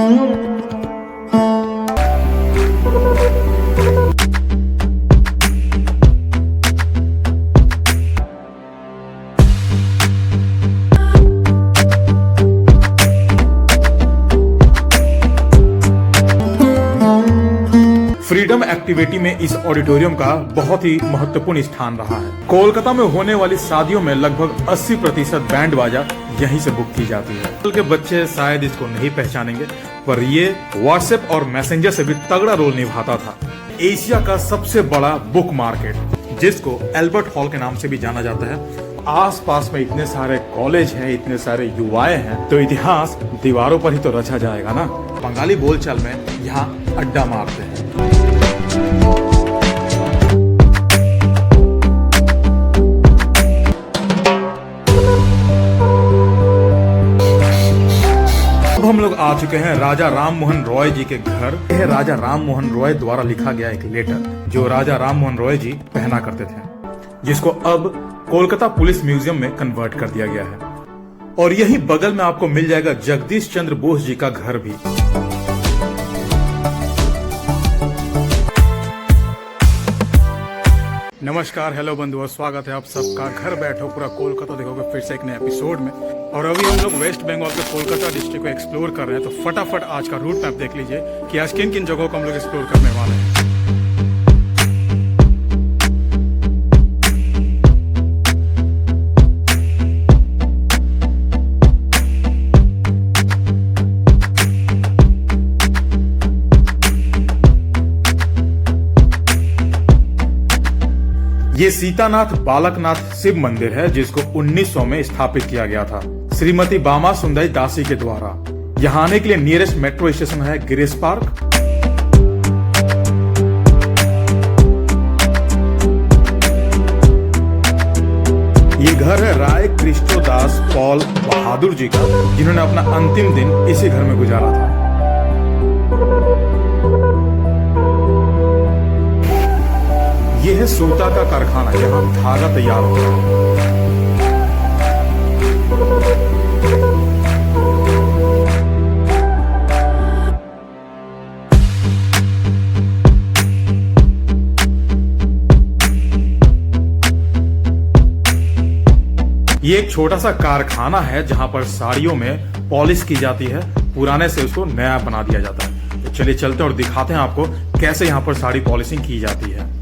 Freedom activity में इस auditorium का बहुत ही महत्वपूर्ण स्थान रहा है। कोलकाता में होने वाली शादियों में लगभग 80% बैंड बाजा यहीं से बुक की जाती है। आजकल के बच्चे शायद इसको नहीं पहचानेंगे, पर ये व्हाट्सएप और मैसेंजर से भी तगड़ा रोल निभाता था। एशिया का सबसे बड़ा बुक मार्केट, जिसको एल्बर्ट हॉल के नाम से भी जाना जाता है। आसपास में इतने सारे कॉलेज हैं, इतने सारे युवाएं हैं, तो इतिहास दीवारों पर ही तो रचा जाएगा ना। बंगाली बोलचाल में यहाँ अड्डा मारते हैं। अब हम लोग आ चुके हैं राजा राम मोहन रॉय जी के घर। यह राजा राम मोहन रॉय द्वारा लिखा गया एक लेटर, जो राजा राम मोहन रॉय जी पहना करते थे, जिसको अब कोलकाता पुलिस म्यूजियम में कन्वर्ट कर दिया गया है। और यही बगल में आपको मिल जाएगा जगदीश चंद्र बोस जी का घर भी। नमस्कार, हेलो बंधुओं, स्वागत है आप सबका। घर बैठो पूरा कोलकाता देखोगे फिर से एक नए एपिसोड में। और अभी हम लोग वेस्ट बंगाल के कोलकाता डिस्ट्रिक्ट को एक्सप्लोर कर रहे हैं, तो फटाफट आज का रूट मैप देख लीजिए कि आज किन किन जगहों को हम लोग एक्सप्लोर करने वाले हैं। ये सीतानाथ बालकनाथ शिव मंदिर है, जिसको 1900 में स्थापित किया गया था श्रीमती बामा सुंदरी दासी के द्वारा। यहाँ आने के लिए नियरेस्ट मेट्रो स्टेशन है गिरीश पार्क। ये घर है राय कृष्णदास पॉल बहादुर जी का, जिन्होंने अपना अंतिम दिन इसी घर में गुजारा था। ये है सूता का कारखाना, यहाँ धागा तैयार होता है। ये एक छोटा सा कारखाना है जहाँ पर साड़ियों में पॉलिश की जाती है, पुराने से उसको नया बना दिया जाता है। तो चलिए चलते हैं और दिखाते हैं आपको कैसे यहाँ पर साड़ी पॉलिशिंग की जाती है।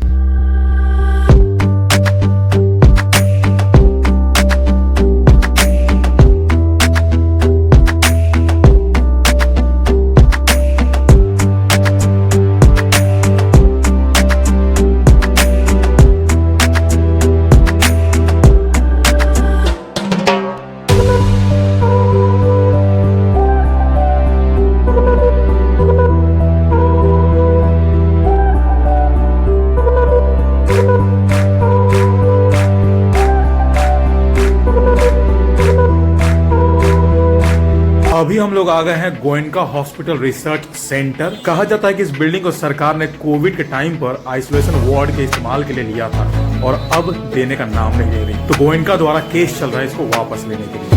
अभी हम लोग आ गए हैं गोयनका हॉस्पिटल रिसर्च सेंटर। कहा जाता है कि इस बिल्डिंग को सरकार ने कोविड के टाइम पर आइसोलेशन वार्ड के इस्तेमाल के लिए लिया था और अब देने का नाम नहीं ले रही। तो गोयनका द्वारा केस चल रहा है इसको वापस लेने के लिए।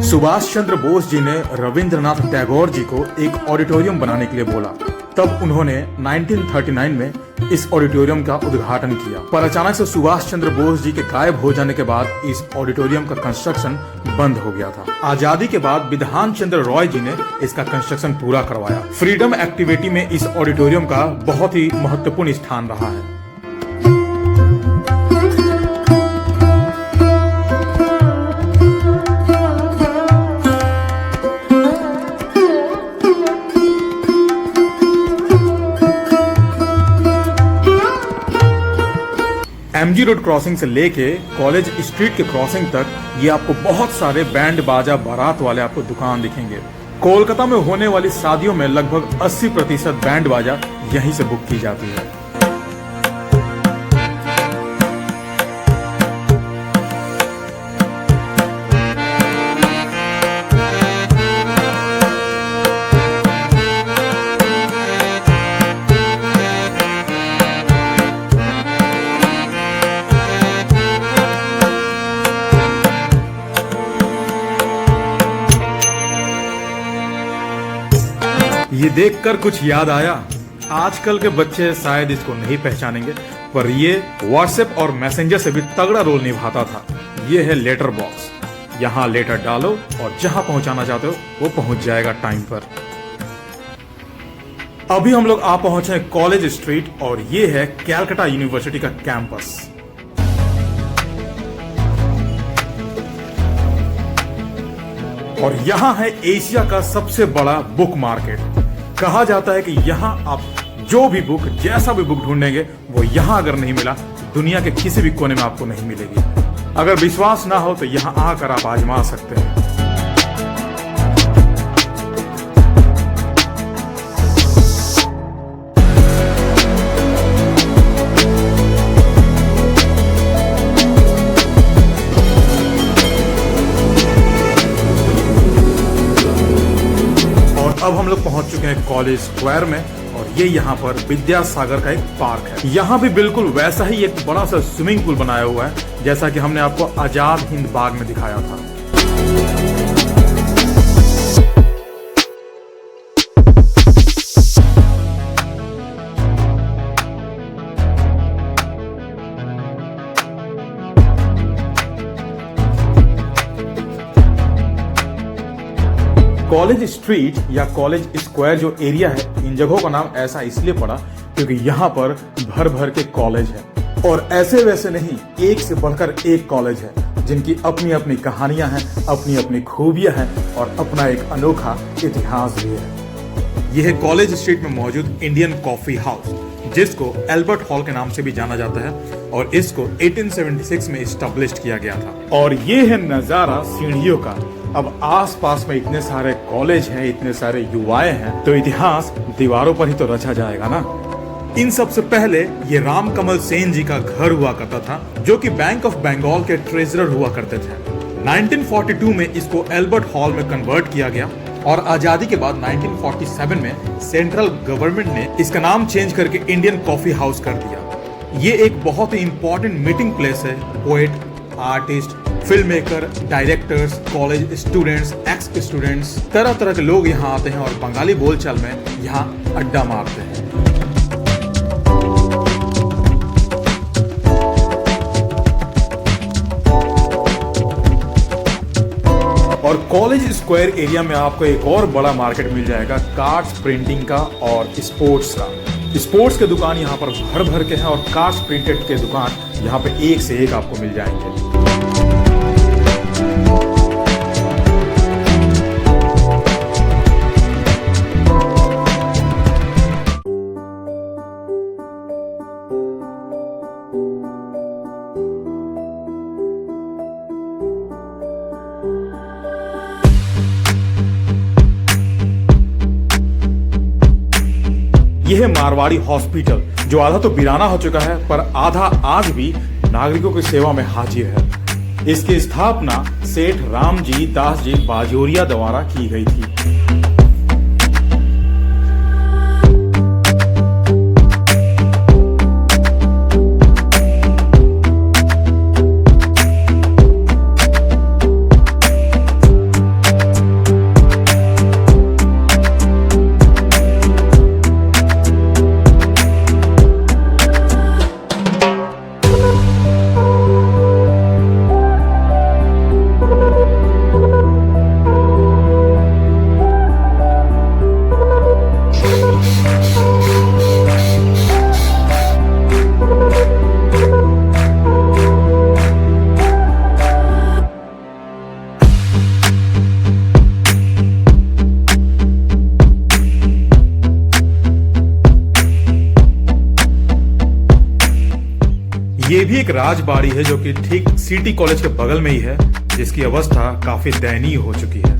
सुभाष चंद्र बोस जी ने रविंद्रनाथ टैगोर जी को एक ऑडिटोरियम बनाने के लिए बोला। तब उन्होंने 1939 में इस ऑडिटोरियम का उद्घाटन किया, पर अचानक से सुभाष चंद्र बोस जी के गायब हो जाने के बाद इस ऑडिटोरियम का कंस्ट्रक्शन बंद हो गया था। आजादी के बाद विधान चंद्र रॉय जी ने इसका कंस्ट्रक्शन पूरा करवाया। फ्रीडम एक्टिविटी में इस ऑडिटोरियम का बहुत ही महत्वपूर्ण स्थान रहा है। एमजी रोड क्रॉसिंग से लेके कॉलेज स्ट्रीट के क्रॉसिंग तक ये आपको बहुत सारे बैंड बाजा बारात वाले आपको दुकान दिखेंगे। कोलकाता में होने वाली शादियों में लगभग 80% बैंड बाजा यहीं से बुक की जाती है। देखकर कुछ याद आया। आजकल के बच्चे शायद इसको नहीं पहचानेंगे, पर ये व्हाट्सएप और मैसेंजर से भी तगड़ा रोल निभाता था। ये है लेटर बॉक्स। यहाँ लेटर डालो और जहां पहुंचाना चाहते हो वो पहुंच जाएगा टाइम पर। अभी हम लोग आ पहुंचे हैं कॉलेज स्ट्रीट और ये है कैलकाटा यूनिवर्सिटी का कैंपस। और यहाँ है एशिया का सबसे बड़ा बुक मार्केट। कहा जाता है कि यहाँ आप जो भी बुक, जैसा भी बुक ढूंढेंगे वो यहाँ अगर नहीं मिला दुनिया के किसी भी कोने में आपको नहीं मिलेगी। अगर विश्वास ना हो तो यहाँ आकर आप आजमा सकते हैं। अब हम लोग पहुंच चुके हैं कॉलेज स्क्वायर में और ये यहाँ पर विद्यासागर का एक पार्क है। यहाँ भी बिल्कुल वैसा ही एक बड़ा सा स्विमिंग पूल बनाया हुआ है जैसा कि हमने आपको आजाद हिंद बाग में दिखाया था। कॉलेज स्ट्रीट या कॉलेज स्क्वायर जो एरिया है, इन जगहों का नाम ऐसा इसलिए पड़ा क्योंकि यहाँ पर भर भर के कॉलेज है और ऐसे वैसे नहीं, एक से बढ़कर एक कॉलेज है जिनकी अपनी अपनी कहानियां हैं, अपनी अपनी खूबियां हैं और अपना एक अनोखा इतिहास भी है। यह है कॉलेज स्ट्रीट में मौजूद इंडियन कॉफी हाउस, जिसको एल्बर्ट हॉल के नाम से भी जाना जाता है और इसको 1876 में एस्टैब्लिश किया गया था। और ये है नजारा सीढ़ियों का। अब आसपास में इतने सारे कॉलेज हैं, इतने सारे युवाएं हैं, तो इतिहास दीवारों पर ही तो रचा जाएगा ना। इन सबसे पहले ये राम कमल सेन जी का घर हुआ करता था, जो कि बैंक ऑफ बंगाल के ट्रेजरर हुआ करते थे। 1942 में इसको एल्बर्ट हॉल में कन्वर्ट किया गया और आजादी के बाद 1947 में सेंट्रल गवर्नमेंट ने इसका नाम चेंज करके इंडियन कॉफी हाउस कर दिया। ये एक बहुत ही इंपॉर्टेंट मीटिंग प्लेस है। Poet, artist, film maker, directors, college students, x students, तरह तरह के लोग यहाँ आते हैं और बंगाली बोलचाल में यहाँ अड्डा मारते हैं। और कॉलेज स्क्वायर एरिया में आपको एक और बड़ा मार्केट मिल जाएगा कार्ड्स प्रिंटिंग का और स्पोर्ट्स का। स्पोर्ट्स के दुकान यहाँ पर भर भर के हैं और कार्ड्स प्रिंटेड के दुकान यहाँ पे एक से एक आपको मिल जाएंगे। यह है मारवाड़ी हॉस्पिटल, जो आधा तो वीराना हो चुका है पर आधा आज भी नागरिकों की सेवा में हाजिर है। इसकी स्थापना सेठ रामजी दास जी बाजोरिया द्वारा की गई थी। ये भी एक राजबाड़ी है जो कि ठीक सिटी कॉलेज के बगल में ही है, जिसकी अवस्था काफी दयनीय हो चुकी है।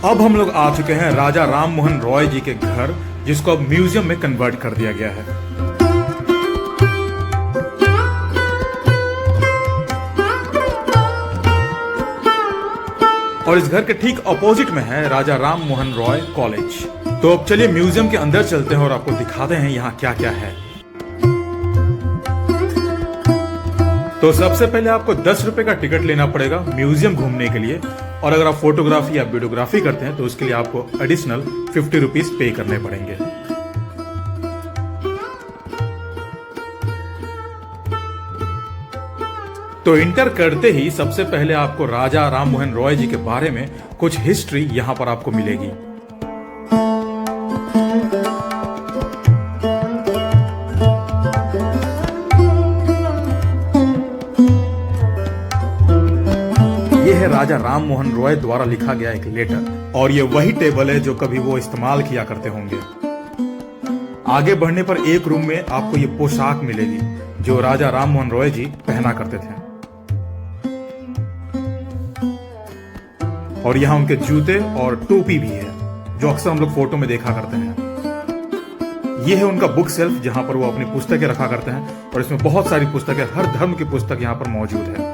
अब हम लोग आ चुके हैं राजा राम मोहन रॉय जी के घर, जिसको अब म्यूजियम में कन्वर्ट कर दिया गया है। और इस घर के ठीक अपोजिट में है राजा राम मोहन रॉय कॉलेज। तो अब चलिए म्यूजियम के अंदर चलते हैं और आपको दिखाते हैं यहाँ क्या क्या है। तो सबसे पहले आपको 10 रुपए का टिकट लेना पड़ेगा म्यूजियम घूमने के लिए। और अगर आप फोटोग्राफी या वीडियोग्राफी करते हैं तो उसके लिए आपको एडिशनल 50 रुपीज पे करने पड़ेंगे। तो इंटर करते ही सबसे पहले आपको राजा राम मोहन रॉय जी के बारे में कुछ हिस्ट्री यहां पर आपको मिलेगी। यह है राजा राम मोहन रॉय द्वारा लिखा गया एक लेटर, और यह वही टेबल है जो कभी वो इस्तेमाल किया करते होंगे। आगे बढ़ने पर एक रूम में आपको ये पोशाक मिलेगी जो राजा राम मोहन रॉय जी पहना करते थे, और यहाँ उनके जूते और टोपी भी है जो अक्सर हम लोग फोटो में देखा करते हैं। यह है उनका बुक सेल्फ जहां पर वो अपनी पुस्तकें रखा करते हैं, और इसमें बहुत सारी पुस्तकें, हर धर्म की पुस्तक यहां पर मौजूद है।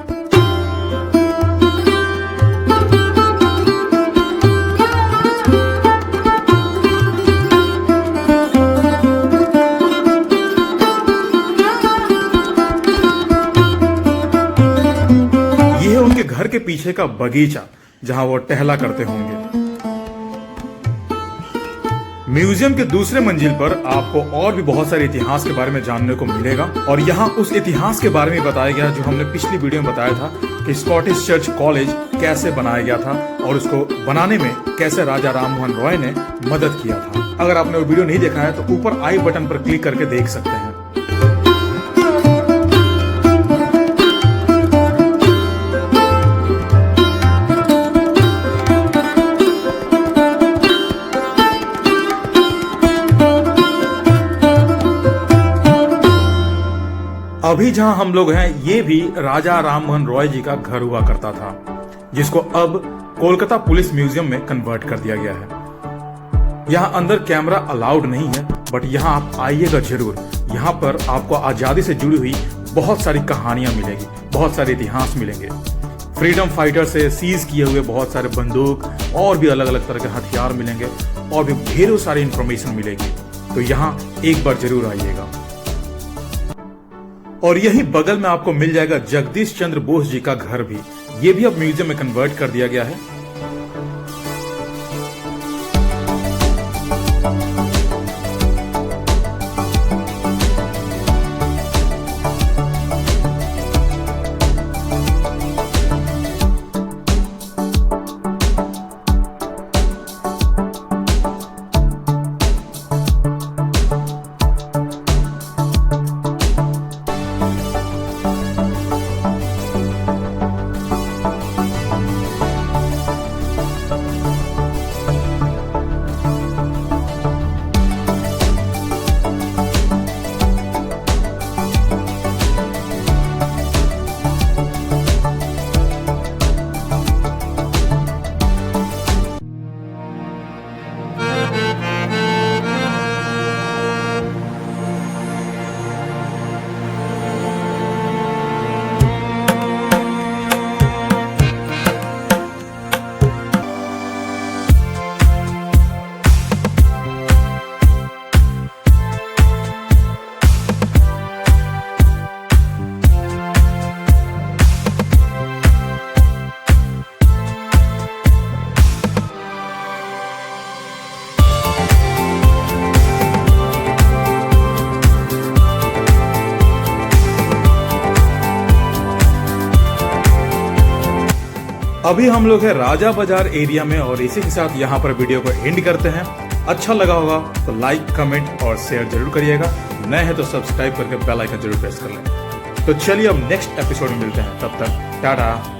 यह है उनके घर के पीछे का बगीचा जहां वो टहला करते होंगे। म्यूजियम के दूसरे मंजिल पर आपको और भी बहुत सारे इतिहास के बारे में जानने को मिलेगा, और यहाँ उस इतिहास के बारे में बताया गया जो हमने पिछली वीडियो में बताया था कि स्कॉटिश चर्च कॉलेज कैसे बनाया गया था और उसको बनाने में कैसे राजा राम मोहन रॉय ने मदद किया था। अगर आपने वो वीडियो नहीं देखा है तो ऊपर आई बटन पर क्लिक करके देख सकते हैं। अभी जहां हम लोग हैं ये भी राजा राम मोहन रॉय जी का घर हुआ करता था, जिसको अब कोलकाता पुलिस म्यूजियम में कन्वर्ट कर दिया गया है। यहाँ अंदर कैमरा अलाउड नहीं है, बट यहाँ आप आइएगा जरूर। यहाँ पर आपको आजादी से जुड़ी हुई बहुत सारी कहानियां मिलेगी, बहुत सारे इतिहास मिलेंगे। फ्रीडम फाइटर से सीज किए हुए बहुत सारे बंदूक और भी अलग अलग तरह के हथियार मिलेंगे, और भी ढेरों सारी इंफॉर्मेशन मिलेगी। तो यहाँ एक बार जरूर आइएगा। और यही बगल में आपको मिल जाएगा जगदीश चंद्र बोस जी का घर भी। ये भी अब म्यूजियम में कन्वर्ट कर दिया गया है। अभी हम लोग है राजा बाजार एरिया में, और इसी के साथ यहाँ पर वीडियो को एंड करते हैं। अच्छा लगा होगा तो लाइक, कमेंट और शेयर जरूर करिएगा। नए हैं तो सब्सक्राइब करके बेल आइकन जरूर प्रेस कर लें। तो चलिए अब नेक्स्ट एपिसोड में मिलते हैं, तब तक टाटा।